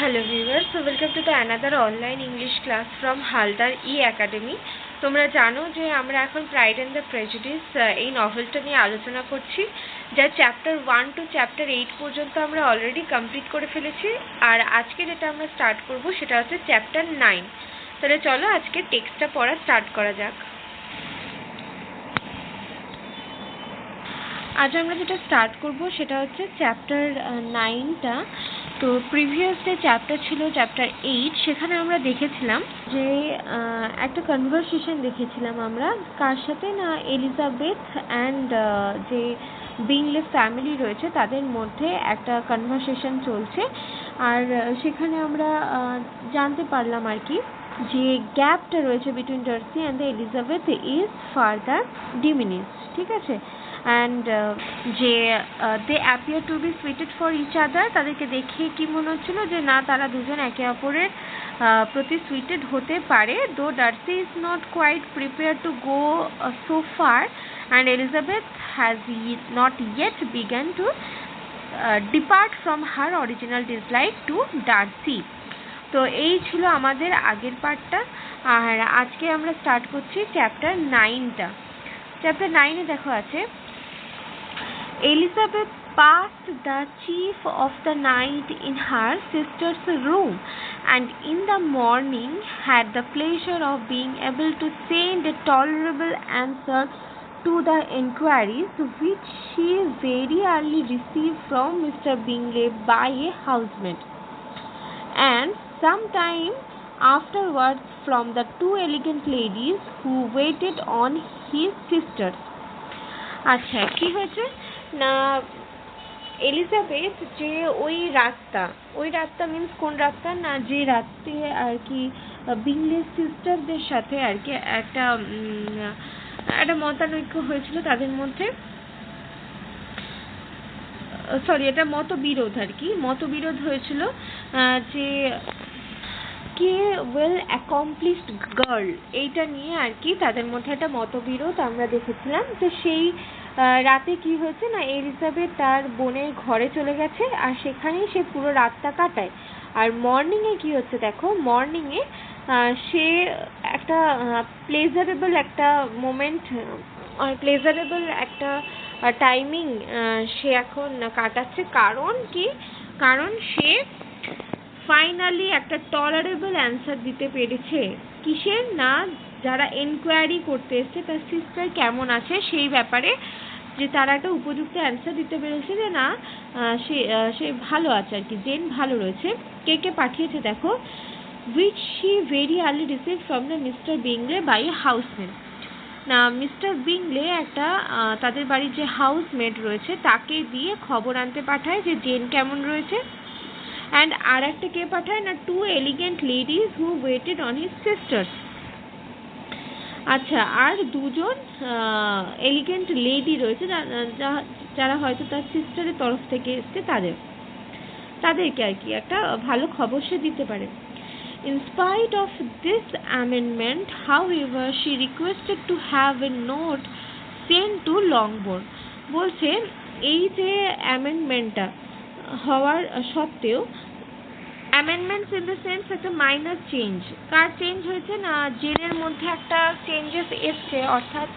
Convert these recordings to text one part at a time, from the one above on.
Hello viewers, so welcome to the another online English class from Haldar E-Academy. তোমরা জানো যে আমরা এখন প্রাইড এন্ড দ্য প্রেজুডিস এই নভেলটা নিয়ে আলোচনা করছি, যা চ্যাপ্টার 1 টু চ্যাপ্টার 8 পর্যন্ত আমরা অলরেডি কমপ্লিট করে ফেলেছি। আর আজকে যেটা আমরা স্টার্ট করব সেটা হচ্ছে চ্যাপ্টার 9। তাহলে চলো আজকে টেক্সটটা পড়া স্টার্ট করা যাক। আজ আমরা যেটা স্টার্ট করব সেটা হচ্ছে চ্যাপ্টার 9টা। তো প্রিভিয়াস যে চ্যাপ্টার ছিল চ্যাপ্টার 8, সেখানে আমরা দেখেছিলাম যে একটা কনভারসেশন দেখেছিলাম আমরা কার সাথে না, এলিজাবেথ অ্যান্ড যে বিংলে ফ্যামিলি রয়েছে তাদের মধ্যে একটা কনভারসেশন চলছে। আর সেখানে আমরা জানতে পারলাম আর কি যে গ্যাপটা রয়েছে between Darcy and the Elizabeth is further diminished, ঠিক আছে। অ্যান্ড যে they appear to be suited for each other, তাদেরকে দেখে কি মনে হচ্ছিল যে না, তারা দুজন একে অপরের প্রতি সুইটেড হতে পারে। Though Darcy is not quite prepare to go so far and Elizabeth has not yet began to depart from her original dislike to Darcy. তো এই ছিল আমাদের আগের পার্টটা। আর আজকে আমরা স্টার্ট করছি চ্যাপ্টার 9টা। চ্যাপ্টার 9-এ দেখো আছে, Elizabeth passed the chief of the night in her sister's room and in the morning had the pleasure of being able to send a tolerable answer to the enquiries which she very early received from Mr. Bingley by a housemaid, and some time afterwards from the two elegant ladies who waited on his sisters. আচ্ছা, কি হয়েছে না, Elizabeth যে ওই রাতটা means কোন রাতটা না, যে রাতে আর কি বিংলের সিস্টারদের সাথে আর কি একটা মতানৈক্য হয়েছিল তাদের মধ্যে, এটা মতবিরোধ হয়েছিল যে কে ওয়েল অ্যাকমপ্লিশড গার্ল, এইটা নিয়ে আর কি তাদের মধ্যে একটা মতবিরোধ আমরা দেখেছিলাম। তো সেই রাতে কি হয়েছে না, এলিজাবেথ তার বোনের ঘরে চলে গেছে আর সেখানেই সে পুরো রাতটা কাটায়। আর মর্নিংয়ে কি হচ্ছে দেখো, মর্নিংয়ে সে একটা প্লেজারেবল একটা মোমেন্ট, প্লেজারেবল একটা টাইমিং সে এখন কাটাচ্ছে। কারণ সে ফাইনালি একটা টলারেবল অ্যান্সার দিতে পেরেছে। কিসের না, যারা এনকোয়ারি করতে এসছে তার সিস্টার কেমন আছে সেই ব্যাপারে, যে তারা একটা উপযুক্ত অ্যান্সার দিতে পেরেছে যে না, সে ভালো আছে আর কি, জেন ভালো রয়েছে। কে পাঠিয়েছে দেখো, which she very early received from the Mr. Bingley by a housemaid. না, মিস্টার বিংলে একটা তাদের বাড়ির যে হাউসমেট রয়েছে তাকে দিয়ে খবর আনতে পাঠায় যে জেন কেমন রয়েছে। অ্যান্ড আর একটা কে পাঠায় না, two elegant ladies who waited on his sisters. আচ্ছা, আর দুজন এলিগেন্ট লেডি রয়েছে যারা হয়তো তার সিস্টারের তরফ থেকে এসছে, তাদেরকে আর কি একটা ভালো খবর সে দিতে পারে। In spite of this amendment, however, she requested to have a note sent to Longbourn. বলছে এই যে অ্যামেন্ডমেন্টটা হওয়ার সত্ত্বেও, অ্যামেন্ডমেন্টস ইন দ্য সেন্স একটা মাইনর চেঞ্জ, কার চেঞ্জ হয়েছে না, জেনের মধ্যে একটা চেঞ্জেস এসছে, অর্থাৎ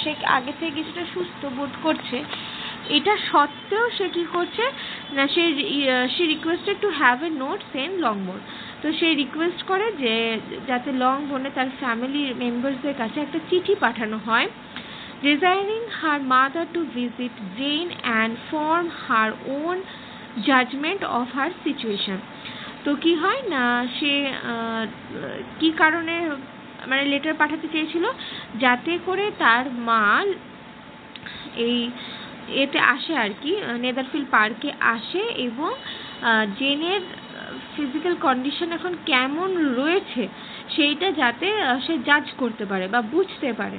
সে আগে থেকে কিছুটা সুস্থ বোধ করছে। এটা সত্ত্বেও সে কি করছে না, সে requested to have a note sent Longbourn. তো সে রিকোয়েস্ট করে যে যাতে লংবোর্নে তার ফ্যামিলির মেম্বার্সদের কাছে একটা চিঠি পাঠানো হয়, desiring her mother to visit Jane and form her own judgment of her situation. তো কি হয় না, সে কি কারণে মানে লেটার পাঠাতে চেয়েছিল, যাতে করে তার মা এই এতে আসে আর কি, নেদারফিল্ড পার্কে আসে এবং জেনের ফিজিক্যাল কন্ডিশন এখন কেমন রয়েছে সেইটা যাতে সে জাজ করতে পারে বা বুঝতে পারে।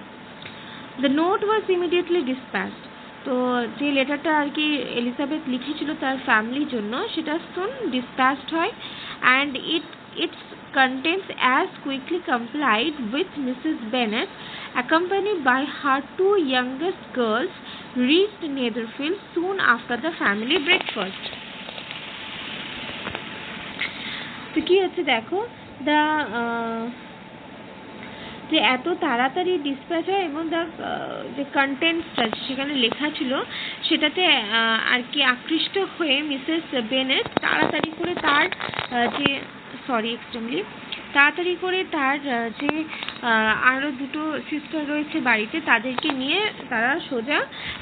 The note was immediately dispatched. তো যে লেটারটা আর কি এলিজাবেথ লিখেছিল তার ফ্যামিলির জন্য, সেটা সুন ডিসপ্যাচড হয়, and it's contents as quickly complied with Mrs. Bennet, accompanied by her two youngest girls, reached Netherfield soon after the family breakfast. তো কি হচ্ছে দেখো, দ্য যে এত তাড়াতাড়ি ডিসপ্যাচ হয় এবং যে কন্টেন্টসটা সেখানে লেখা ছিল সেটাতে আর কি আকৃষ্ট হয়ে মিসেস বেনেট তাড়াতাড়ি করে তার যে আরও দুটো সিস্টার রয়েছে বাড়িতে, তাদেরকে নিয়ে তারা সোজা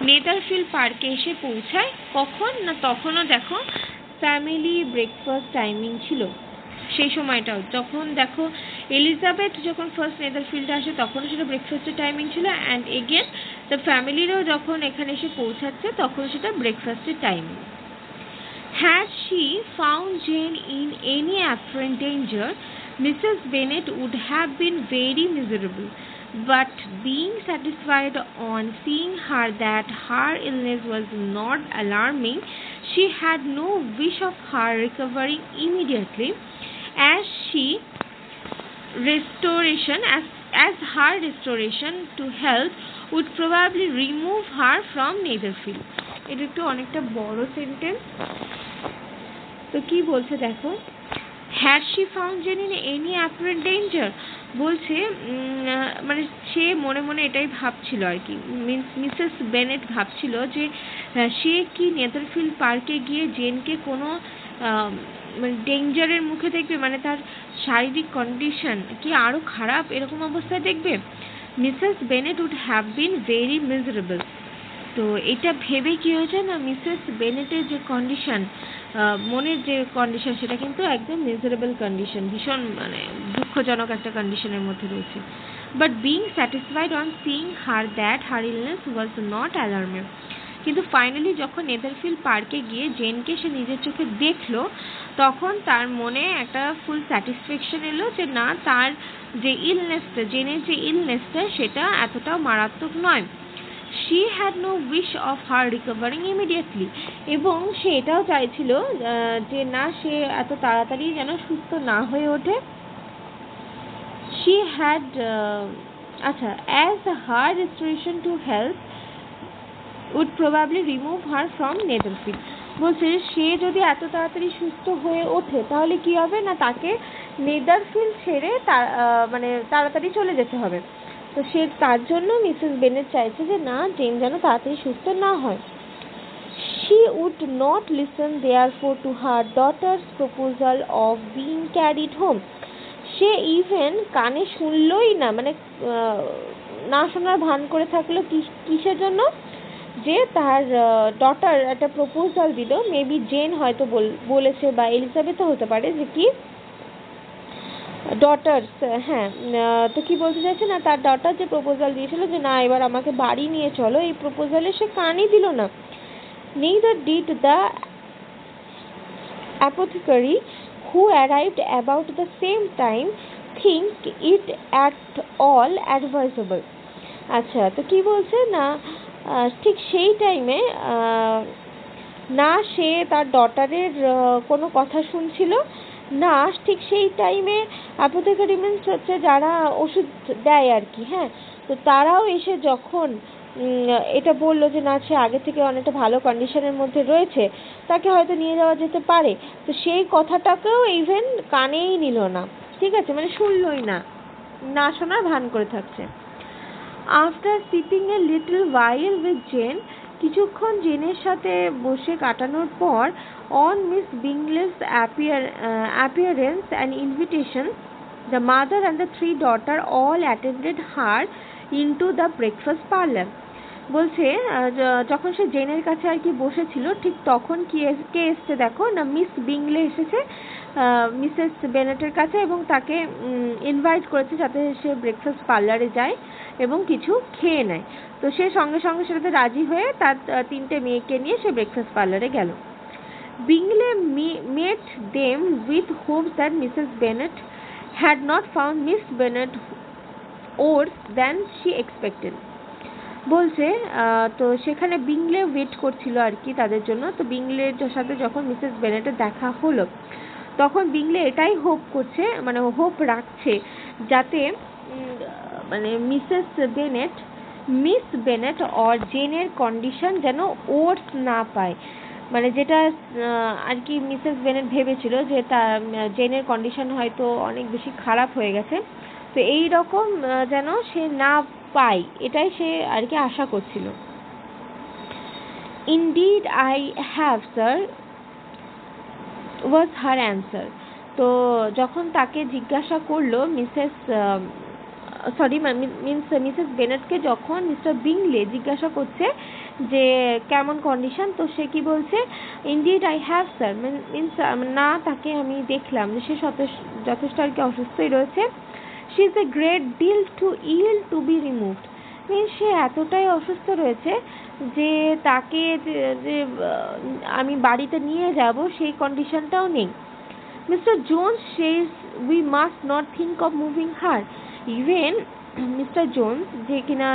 নেদারফিল্ড পার্কে এসে পৌঁছায়। কখন না, তখনও দেখো ফ্যামিলি ব্রেকফাস্ট টাইমিং ছিল সেই সময়টাও। যখন দেখো এলিজাবেথ যখন ফার্স্ট নেদারফিল্ডে আসে তখনও সেটা ব্রেকফাস্টের টাইমিং ছিল, অ্যান্ড এগেন দ্য ফ্যামিলিরও যখন এখানে এসে পৌঁছাচ্ছে তখন সেটা ব্রেকফাস্টের timing. Had she found Jane in any apparent danger, Mrs. Bennet would have been very miserable. But being satisfied on seeing her that her illness was not alarming, she had no wish of her recovering immediately, as her restoration to health would probably remove her from Netherfield. এটা একটু অনেকটা বড় sentence. তো কি বলছে দেখো, had she found Jane in any apparent danger, বলছে মানে সে মনে মনে এটাই ভাবছিল আর কি, মিসেস বেনেট ভাবছিল যে সে কি নেদারফিল্ড পার্কে গিয়ে জেনকে কোনো মানে ডেঞ্জারের মুখে দেখবে, মানে তার শারীরিক কন্ডিশন কি আরও খারাপ এরকম অবস্থায় দেখবে। Mrs Bennet would have been very miserable. তো এটা ভেবে কি হয়েছে না, মিসেস বেনেটের যে কন্ডিশন, মনের যে কন্ডিশন, সেটা কিন্তু একদম মিজারেবল কন্ডিশন, ভীষণ মানে দুঃখজনক একটা কন্ডিশনের মধ্যে রয়েছে। But being satisfied on seeing her that her illness was not alarming. কিন্তু ফাইনালি যখন নেদারফিল্ড পার্কে গিয়ে জেনকে সে নিজের চোখে দেখলো, তখন তার মনে একটা ফুল স্যাটিসফ্যাকশন এলো যে না, তার যে ইলনেসটা, জেনের যে ইলনেসটা সেটা এতটাও মারাত্মক নয়। She had no wish of her recovering immediately, এবং সে এটাও চাইছিল যে না, সে এত তাড়াতাড়ি যেন সুস্থ না হয়ে ওঠে। She had as her restoration to health would probably remove her from Netherfield. বলছে সে যদি এত তাড়াতাড়ি সুস্থ হয়ে ওঠে তাহলে কি হবে না, তাকে নেদারফিল্ড ছেড়ে মানে তাড়াতাড়ি চলে যেতে হবে। তো সে তার জন্য মিসেস বেনেট চাইছে যে না, জেন যেন তাড়াতাড়ি সুস্থ না হয়। She would not listen therefore to her daughter's proposal of being carried home. Say even কানে শুনলই না, মানে না শোনার ভান করে থাকলো। কিসের জন্য? যে তার ডটার একটা প্রপোজাল দিল, মেবি জেন হয়তো বলেছে বা এলিজাবেথও হতে পারে, যে কি ডটার্স, হ্যাঁ, তো কি বলতে চাইছে না, তার ডটার যে প্রপোজাল দিয়েছিল যে না এবার আমাকে বাড়ি নিয়ে চলো, এই প্রপোজালে সে কানই দিল না। Neither did the apothecary, who arrived about the same time, think it at all advisable. আচ্ছা, তো কি বলছে না, ঠিক সেই টাইমে না সে তার ডটারের কোনো কথা শুনছিল না, ঠিক সেই টাইমে অ্যাপোথেকারি মিন্স হচ্ছে যারা ওষুধ দেয় আর কি, হ্যাঁ, তো তারাও এসে যখন এটা বললো যে না, সে আগে থেকে অনেকটা ভালো কন্ডিশনের মধ্যে রয়েছে, তাকে হয়তো নিয়ে যাওয়া যেতে পারে, তো সেই কথাটাকেও ইভেন কানেই নিল না। ঠিক আছে, মানে শুনলই না, না শোনার ভান করে থাকছে। After sipping a little while with Jane, কিছুক্ষণ জেনের সাথে বসে কাটানোর পর, on Miss Bingley's appearance and invitation, the mother and the three daughters all attended her into the breakfast parlour. বলছে যখন সে জেনের কাছে আর কি বসেছিল, ঠিক তখন কে এসছে দেখো না, মিস বিংলে এসেছে মিসেস বেনেটের কাছে এবং তাকে ইনভাইট করেছে যাতে সে ব্রেকফাস্ট পার্লারে যায় এবং কিছু খেয়ে নেয়। তো সে সঙ্গে সঙ্গে সেটাতে রাজি হয়ে তার তিনটে মেয়েকে নিয়ে সে ব্রেকফাস্ট পার্লারে গেল। Bingley met them with hopes that Mrs. Bennet had not found Miss Bennet worse than she expected. বলছে তো সেখানে বিংলে ওয়েট করছিল আর কি তাদের জন্য। তো বিংলের সাথে যখন মিসেস বেনেটের দেখা হলো, তখন বিংলে এটাই হোপ করছে, মানে হোপ রাখছে যাতে মানে মিস বেনেট অর জেনের কন্ডিশন যেন ওর্স না পায়। মানে যেটা আর কি মিসেস বেনেট ভেবেছিল যে তার জেনের কন্ডিশন হয়তো অনেক বেশি খারাপ হয়ে গেছে, তো এই রকম যেন সে না পায়, এটাই সে আর কি আশা করছিল। Indeed I have sir was her answer. তো যখন তাকে জিজ্ঞাসা করলো মিসেস বেনেটকে যখন মিস্টার বিংলে জিজ্ঞাসা করছে যে কেমন কন্ডিশন, তো সে কি বলছে, indeed I have sir, means না, তাকে আমি দেখলাম যে সে যথেষ্ট আর কি অসুস্থই রয়েছে। She is a great deal too ill to be removed, means সে এতটাই অসুস্থ রয়েছে যে তাকে যে আমি বাড়িতে নিয়ে যাব সেই কন্ডিশনটাও নেই। Mister Jones Sage we must not think of moving her. Even mister Jones, যে কিনা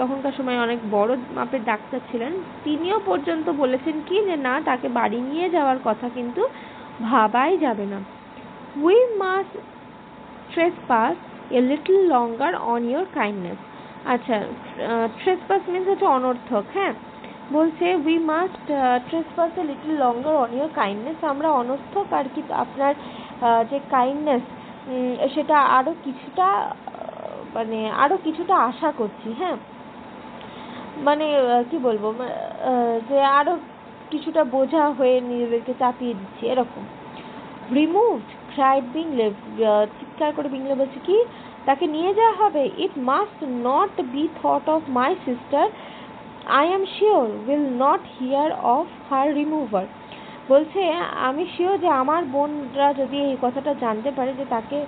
তখনকার সময় অনেক বড় মাপের ডাক্তার ছিলেন, তিনিও পর্যন্ত বলেছেন কি যে না, তাকে বাড়ি নিয়ে যাওয়ার কথা কিন্তু ভাবাই যাবে না। We must trespass a little longer on your kindness. আচ্ছা, ট্রেসপাস মিনস হচ্ছে অনর্থক। হ্যাঁ, বলছে we must trespass a little longer on your kindness, আমরা অনর্থক আর কি আপনার যে কাইন্ডনেস সেটা আরও কিছুটা মানে আরও কিছুটা আশা করছি। হ্যাঁ, মানে কি বলবো, যে আরও কিছুটা বোঝা হয়ে নিজেদেরকে চাপিয়ে দিচ্ছি এরকম। রিমুভড ক্রাইড বিংলে, চিৎকার করে বিংলে বলছে কি তাকে নিয়ে যাওয়া হবে। It must not be thought of my sister, I am sure will not hear of her removal. বলছে আমি শিওর যে আমার বোনরা যদি এই কথাটা জানতে পারে যে তাকে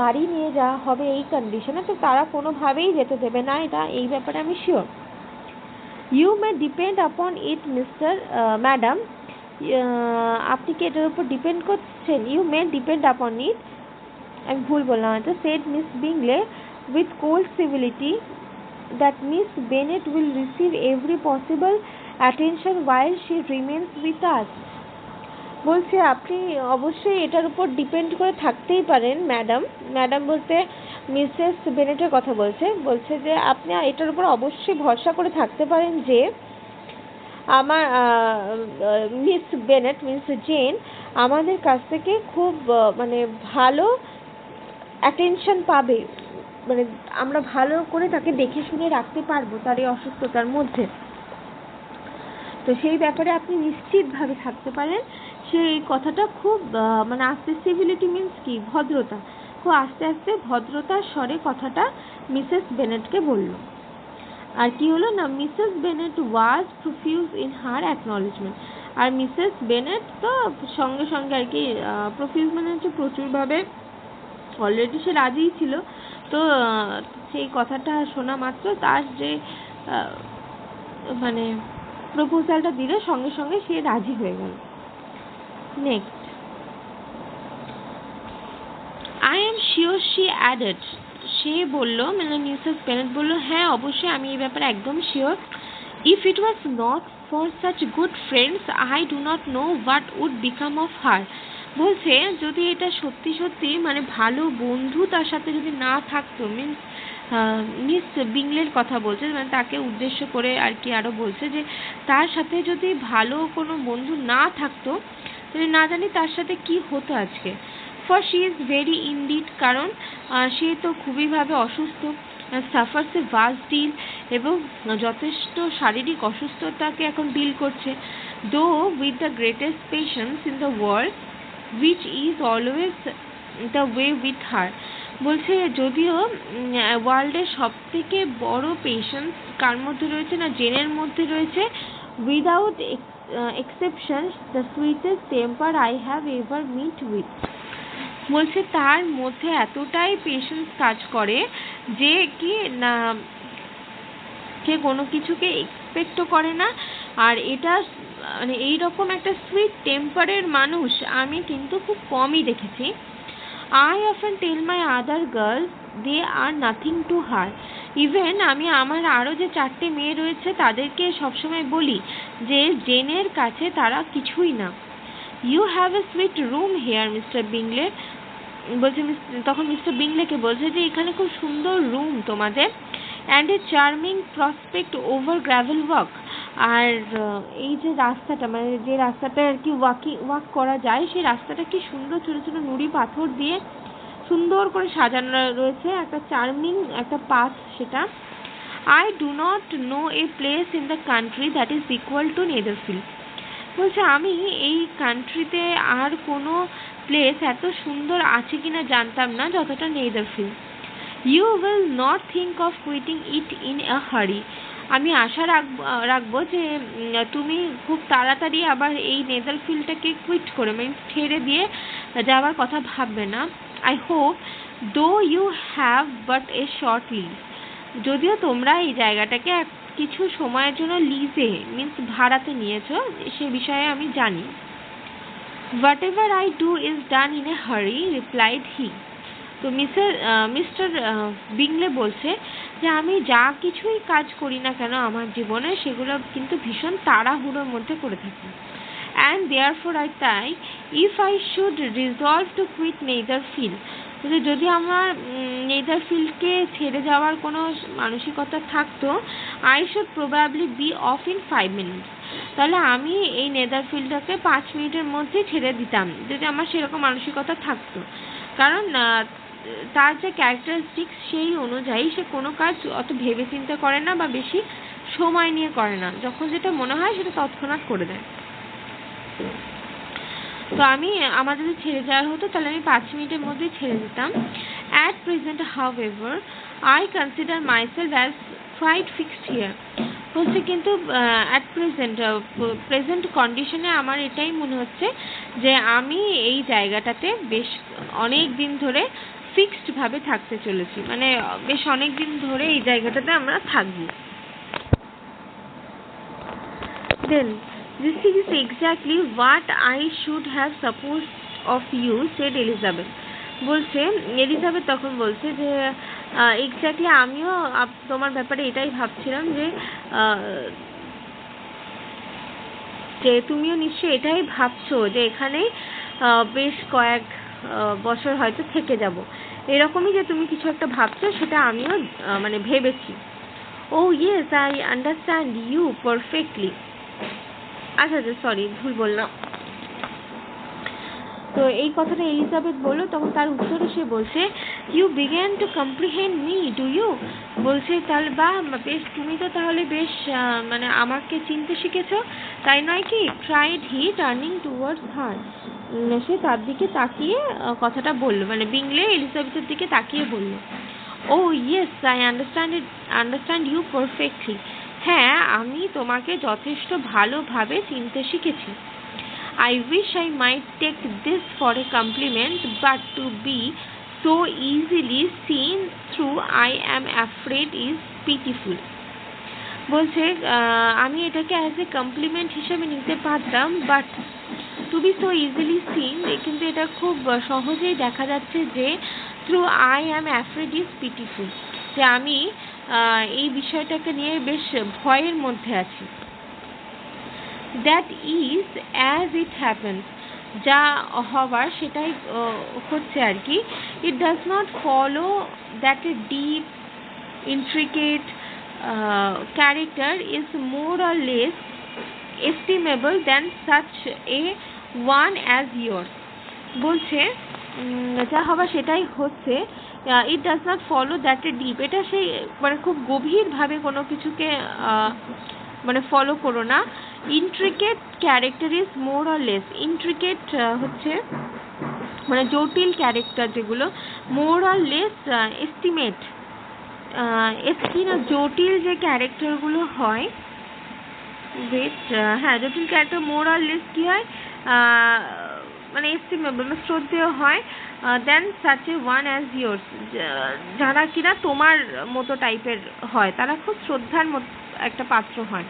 বাড়ি নিয়ে যাওয়া হবে এই কন্ডিশনে, তো তারা কোনোভাবেই যেতে দেবে না, এই ব্যাপারে আমি শিওর। ইউ মে ডিপেন্ড আপন ইট মিস্টার ম্যাডাম, আপনি কি এটার উপর ডিপেন্ড করছেন? ইউ মে ডিপেন্ড আপন ইট, আমি ভুল বললাম হয়তো, said Miss Bingley with cold civility that Miss Bennet will receive every possible attention while she remains with us. বলছে আপনি অবশ্যই এটার উপর ডিপেন্ড করে থাকতেই পারেন ম্যাডাম। ম্যাডাম বলতে মিসেস বেনেটের কথা বলছে যে আপনি এটার উপর অবশ্যই ভরসা করে থাকতে পারেন যে আমার মিস বেনেট মিস জেন আমাদের কাছ থেকে খুব মানে ভালো অ্যাটেনশন পাবে, মানে আমরা ভালো করে তাকে দেখে শুনে রাখতে পারবো তার এই অসুস্থতার মধ্যে। তো সেই ব্যাপারে আপনি নিশ্চিতভাবে থাকতে পারেন। সেই কথাটা খুব মানে আস্তে, সিভিলিটি মিন্স কি, ভদ্রতা, খুব আস্তে আস্তে ভদ্রতার স্বরে কথাটা মিসেস বেনেটকে বলল। আর কি হলো না, Mrs Bennet was profuse in her acknowledgment. আর মিসেস বেনেট তো সঙ্গে সঙ্গে আর কি প্রফিউজ মানে হচ্ছে প্রচুরভাবে, অলরেডি সে রাজিই ছিল। তো সেই কথাটা শোনা মাত্র তার যে মানে প্রপোজালটা দিলে সঙ্গে সঙ্গে সে রাজি হয়ে গেল। Next, I am sure she added, সে বলল মানে মিসেস বেনেট বলল হ্যাঁ অবশ্যই আমি এই ব্যাপারে একদম sure. If it was not for such good friends I do not know what would become of her. বলছে যদি এটা সত্যি সত্যি মানে ভালো বন্ধু তার সাথে যদি না থাকতো, মিস বিংলের কথা বলছে, মানে তাকে উদ্দেশ্য করে আর কি আরো বলছে যে তার সাথে যদি ভালো কোনো বন্ধু না থাকতো তাহলে না জানি তার সাথে কি হতো আজকে। For she is very indeed, কারণ সে তো খুবইভাবে অসুস্থ, সাফার্স এ ভাস্ট ডিল, এবং যথেষ্ট শারীরিক অসুস্থতাকে এখন ডিল করছে। দো with the greatest patience in the world which is always the way with her। বলছে যদিও ওয়ার্ল্ডের সব থেকে বড় পেশেন্স কার মধ্যে রয়েছে না, জেনের মধ্যে রয়েছে। Without exception the sweetest temper I have ever met with. বলছে তার মধ্যে এতটাই পেশেন্স কাজ করে যে কি না, সে কোনো কিছুকে এক্সপেক্টও করে না। আর এটা মানে এইরকম একটা সুইট টেম্পারের মানুষ আমি কিন্তু খুব কমই দেখেছি। I often tell my other girls they are nothing to her. Even আমি আমার আরও যে 4টে মেয়ে রয়েছে তাদেরকে সবসময় বলি যে জেনের কাছে তারা কিছুই না। You have a sweet room here Mr Bingley. বলছে তখন মিস্টার বিংলেকে বলছে যে এখানে খুব সুন্দর রুম তোমাদের, and a charming prospect over gravel walk. আর এই যে রাস্তাটা, মানে যে রাস্তাটা আর কি ওয়াক করা যায়, সেই রাস্তাটা কি সুন্দর ছোট ছোট নুড়ি পাথর দিয়ে সুন্দর করে সাজানো রয়েছে, একটা চার্মিং একটা পাথ সেটা। I do not know a place in the country that is equal to Netherfield. বলছে আমি এই কান্ট্রিতে আর কোনো প্লেস এত সুন্দর আছে কিনা জানতাম না যতটা Netherfield. You will not think of quitting it in a hurry. আমি আশা রাখবো যে তুমি খুব তাড়াতাড়ি আবার এই নেদারফিল্ডটাকে কুইট করে, মানে ছেড়ে দিয়ে যাওয়ার কথা ভাববে না। I hope though you have but a short leave. যদিও তোমরা এই জায়গাটাকে কিছু সময়ের জন্য লিজে মিন্স ভাড়াতে নিয়েছো, সে বিষয়ে আমি জানি। What ever I do is done in a হারি, রিপ্লাইড হি। তো মিস্টার বিংলে বলছে যে আমি যা কিছুই কাজ করি না কেন আমার জীবনে, সেগুলো কিন্তু ভীষণ তাড়াহুড়োর মধ্যে করে থাকি। অ্যান্ড দেয়ারফর তাই if I should resolve to quit Netherfield, যদি আমার নেদারফিল্ডকে ছেড়ে যাওয়ার কোনো মানসিকতা থাকতো, I should probably be off in 5 minutes। তাহলে আমি এই নেদারফিল্ডটাকে 5 মিনিটের মধ্যে ছেড়ে দিতাম, যদি আমার সেরকম মানসিকতা থাকতো। কারণ তার যে ক্যারেক্টারিস্টিক্স সেই অনুযায়ী সে কোনো কাজ অত ভেবে চিন্তা করে না বা বেশি সময় নিয়ে করে না, যখন যেটা মনে হয় সেটা তৎক্ষণাৎ করে দেয়। তো আমার যদি ছেড়ে যাওয়ার হতো তাহলে আমি 5 মিনিটের মধ্যেই ছেড়ে দিতাম। At present however I consider myself as quite fixed here. বলছে কিন্তু অ্যাট প্রেজেন্ট কন্ডিশনে আমার এটাই মনে হচ্ছে যে আমি এই জায়গাটাতে বেশ অনেক দিন ধরে ফিক্সড ভাবে থাকতে চলেছি, মানে বেশ অনেক দিন ধরে এই জায়গাটাতে আমরা থাকবো। দেন this is exactly what I should have supposed of you, said Elizabeth. বলছে এলিজাবেথ তখন বলছে যে এক্স্যাক্টলি আমিও তোমার ব্যাপারে এটাই ভাবছিলাম যে তুমিও নিশ্চয়ই এটাই ভাবছো যে এখানে বেশ কয়েক বছর হয়তো থেকে যাব, এরকমই যে তুমি কিছু একটা ভাবছো সেটা আমিও মানে ভেবেছি। Oh yes, I understand you perfectly. আচ্ছা সরি, ভুল বললাম। তো এই কথাটা এলিজাবেথ বললো, তখন তার উত্তরে সে বলছে you began to comprehend me, do you? বলছে তাহলে বা বেশ, তুমি তো তাহলে বেশ মানে আমাকে চিনতে শিখেছো, তাই নয় কি? ট্রাইড হি টার্নিং টুয়ার্ডস হার। সে তার দিকে তাকিয়ে কথাটা বললো, মানে বিংলে এলিজাবেথের দিকে তাকিয়ে বললো, oh yes, I understand you perfectly. হ্যাঁ, আমি তোমাকে যথেষ্ট ভালোভাবে চিনতে শিখেছি। I wish I might take this for a compliment, but to be so easily seen through I am afraid is pitiful. বলছে আমি এটাকে অ্যাজ এ কমপ্লিমেন্ট হিসেবে নিতে পারতাম, but to be so easily seen, কিন্তু এটা খুব সহজেই দেখা যাচ্ছে যে through I am afraid is pitiful, যে আমি এই বিষয়টাকে নিয়ে বেশ ভয়ের মধ্যে আছি। That is as it happens, যা হওয়ার সেটাই হচ্ছে আর কি। It does not follow that a deep intricate character is more or less estimable than such a one as yours. বলছে যা হওয়া সেটাই হচ্ছে। It does not follow that a deep, এটা সেই মানে খুব গভীরভাবে কোনো কিছুকে মানে ফলো করো না। Intricate character is more or less, intricate হচ্ছে মানে জটিল ক্যারেক্টার যেগুলো, মোর অর লেস এস্টিমেট, জটিল যে ক্যারেক্টারগুলো হয়, হ্যাঁ জটিল ক্যারেক্টার মোর অর লেস কি হয় মানে এস্টিমেবল মানে শ্রদ্ধেয় হয়, than such a one as yours, যারা কিনা তোমার মতো টাইপের হয়, তারা খুব শ্রদ্ধার একটা পাত্র হয়।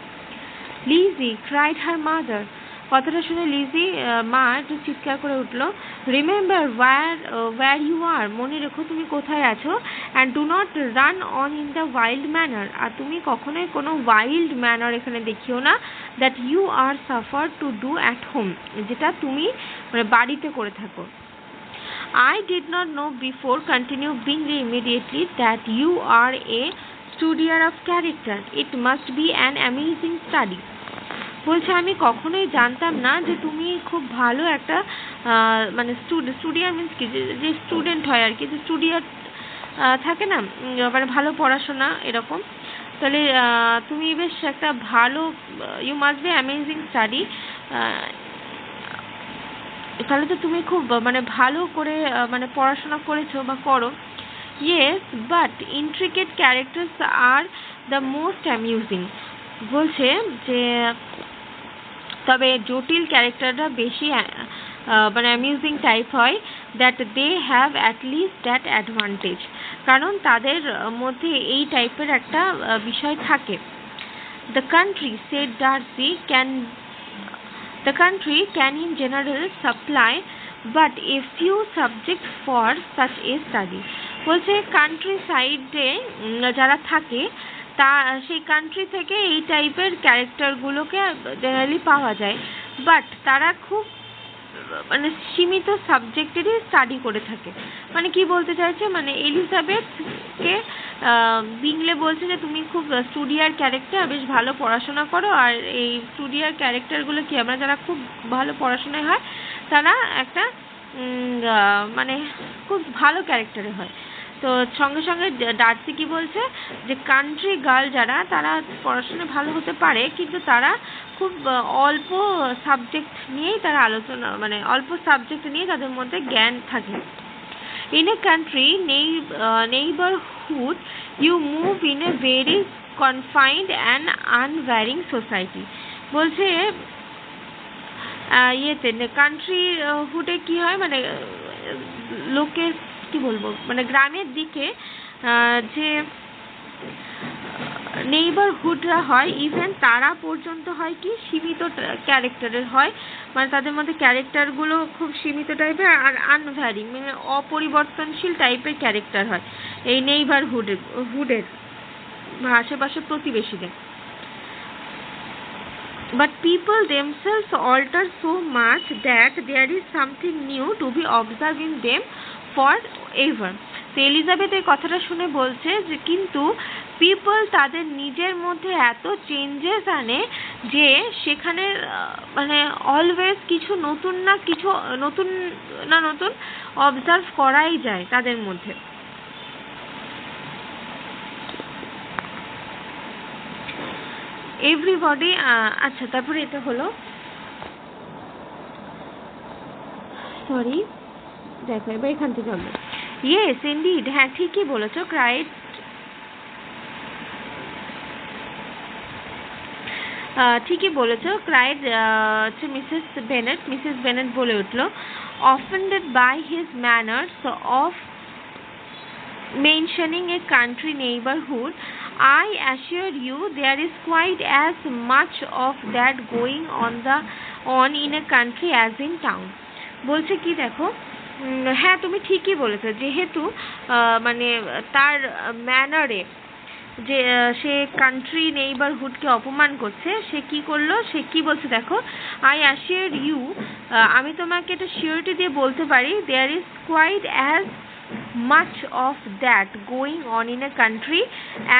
লিজি ক্রাইড হার মাদার, কথাটা শুনে লিজি মা একটু চিৎকার করে উঠলো। রিমেম্বার ওয়্যার ইউ আর, মনে রেখো তুমি কোথায় আছো। And do not run on in the wild manner, আর তুমি কখনোই কোনো ওয়াইল্ড ম্যানার এখানে দেখিও না, that you are suffer to do at home, যেটা তুমি মানে বাড়িতে করে থাকো। I did not know before, continued Bingley immediately, that you are a studier of character. It must be an amazing study. বলছে আমি কখনোই জানতাম না যে তুমি খুব ভালো একটা মানে স্টুডিয়ার মিন্স কি, যে স্টুডেন্ট হয় আর কি, যে স্টুডিয়ার থাকে না, মানে ভালো পড়াশোনা এরকম। তাহলে তুমি বেশ একটা ভালো, you must be amazing study, তাহলে তো তুমি খুব মানে ভালো করে মানে পড়াশোনা করেছো বা করো। Yes, but intricate characters are the most amusing. বলছে যে তবে জটিল ক্যারেক্টাররা বেশি মানে অ্যামিউজিং টাইপ হয়, that they have at least that advantage, কারণ তাদের মধ্যে এই টাইপের একটা বিষয় থাকে। The country said Darcy the country can in general supply but a few subjects for such a study। বলছে কান্ট্রি সাইডে যারা থাকে তা সেই কান্ট্রি থেকে এই টাইপের ক্যারেক্টারগুলোকে জেনারেলি পাওয়া যায়, বাট তারা খুব মানে সীমিত সাবজেক্টেরই স্টাডি করে থাকে। মানে কি বলতে চাইছে, মানে এলিজাবেথকে বিংলে বলছে যে তুমি খুব স্টুডিয়ার ক্যারেক্টার, বেশ ভালো পড়াশোনা করো, আর এই স্টুডিয়ার ক্যারেক্টারগুলো কি, আমরা যারা খুব ভালো পড়াশোনায় হয় তারা একটা মানে খুব ভালো ক্যারেক্টারে হয়। তো সঙ্গে সঙ্গে ডার্সি কি বলছে যে কান্ট্রি গার্ল যারা, তারা পড়াশোনায় ভালো হতে পারে কিন্তু তারা খুব অল্প সাবজেক্ট নিয়েই তারা আলোচনা, মানে অল্প সাবজেক্ট নিয়ে তাদের মধ্যে জ্ঞান থাকে। In a country neighborhood you move in a very confined and unvarying society। বলছে ইয়েতে কান্ট্রি হুডে কি হয়, মানে লোকের কি বলবো, মানে গ্রামের দিকে যে নেইবারহুডরা হয়, ইভেন তারা পর্যন্ত হয় কি সীমিত ক্যারেক্টারের হয়, মানে তাদের মধ্যে ক্যারেক্টারগুলো খুব সীমিত টাইপের আর আনভ্যারি, মানে অপরিবর্তনশীল টাইপের ক্যারেক্টার হয় এই নেইবারহুডের বা আশেপাশের প্রতিবেশীদের। But people themselves alter so much that there is something new to be observed in them forever। তো এলিজাবেথ এই কথাটা শুনে বলছে যে কিন্তু পিপল তাদের নিজের মধ্যে এত চেঞ্জেস আনে যে সেখানে মানে অলওয়েজ কিছু নতুন না নতুন অবজার্ভ করাই যায় তাদের মধ্যে। এভরিবডি, আচ্ছা তারপরে এটা হলো, সরি দেখো এবার এখান থেকে হবে। ইয়েস ইনডিড, হ্যাঁ ঠিকই বলেছো, ক্রাইড ঠিকই বলেছো, ক্রাইড মিসেস বেনেট বলে উঠলো, offended by his manners of mentioning a country neighborhood, I assure you there is quite as much of that going on in a country as in town। বলছে কি দেখো, হ্যাঁ তুমি ঠিকই বলেছো, যেহেতু মানে তার ম্যানারে যে সে কান্ট্রি নেইবারহুডকে অপমান করছে, সে কি করলো, সে কি বলছে দেখো, আই অ্যাসিওর ইউ, আমি তোমাকে এটা সিওরিটি দিয়ে বলতে পারি, there is quite as much of that going on in a country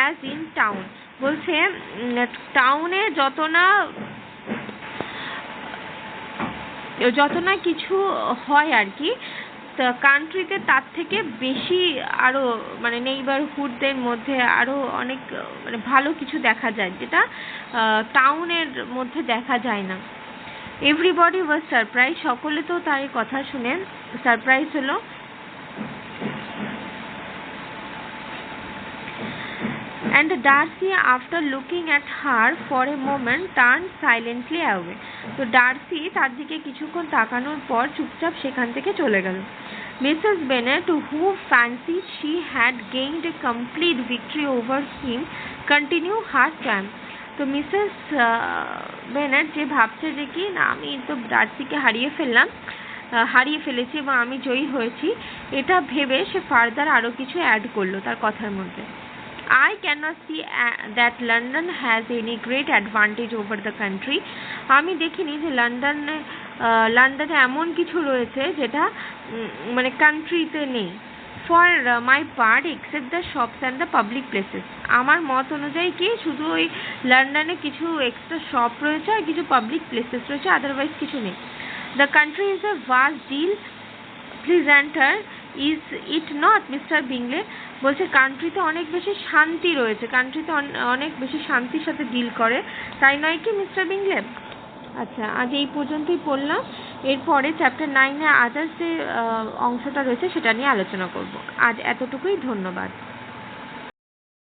as in town। বলছে টাউনে যত না কিছু হয় আর কি, কান্ট্রিতে তার থেকে বেশি আরো মানে নেইবারহুডদের মধ্যে আরো অনেক মানে ভালো কিছু দেখা যায়, যেটা টাউনের মধ্যে দেখা যায় না। এভরিবডি ওয়াজ সারপ্রাইজ, সকলে তো তার কথা শুনে সারপ্রাইজ হলো। And Darcy, after looking at her for a moment, turned silently away। তো ডার্সি তার দিকে কিছুক্ষণ তাকানোর পর চুপচাপ সেখান থেকে চলে গেল। Mrs Bennett, who fancied she had gained a complete victory over him, continued her triumph। তো মিসেস বেনেট যে ভাবছে যে কি না আমি তো ডার্সিকে হারিয়ে ফেলেছি এবং আমি জয়ী হয়েছি, এটা ভেবে সে ফার্দার আরো কিছু অ্যাড করলো তার কথার মধ্যে। I cannot see that London has any great advantage over the country। আমি দেখিনি যে লন্ডনে এমন কিছু রয়েছে যেটা মানে কান্ট্রিতে নেই। For my part except the shops and the public places. আমার মত অনুযায়ী কি শুধু ওই লন্ডনে কিছু এক্সট্রা শপ রয়েছে আর কিছু পাবলিক প্লেসেস রয়েছে, আদারওয়াইজ কিছু নেই। The country is a vast deal pleasanter is it not Mr Bingley? বলছে কান্ট্রিতে অনেক বেশি শান্তি রয়েছে, কান্ট্রিতে অনেক বেশি শান্তির সাথে ডিল করে, তাই নয় কি মিস্টার বিংলে? আচ্ছা, আজ এই পর্যন্তই পড়লাম। এরপরে চ্যাপ্টার 9-এ আদার্স যে অংশটা রয়েছে সেটা নিয়ে আলোচনা করব। আজ এতটুকুই, ধন্যবাদ।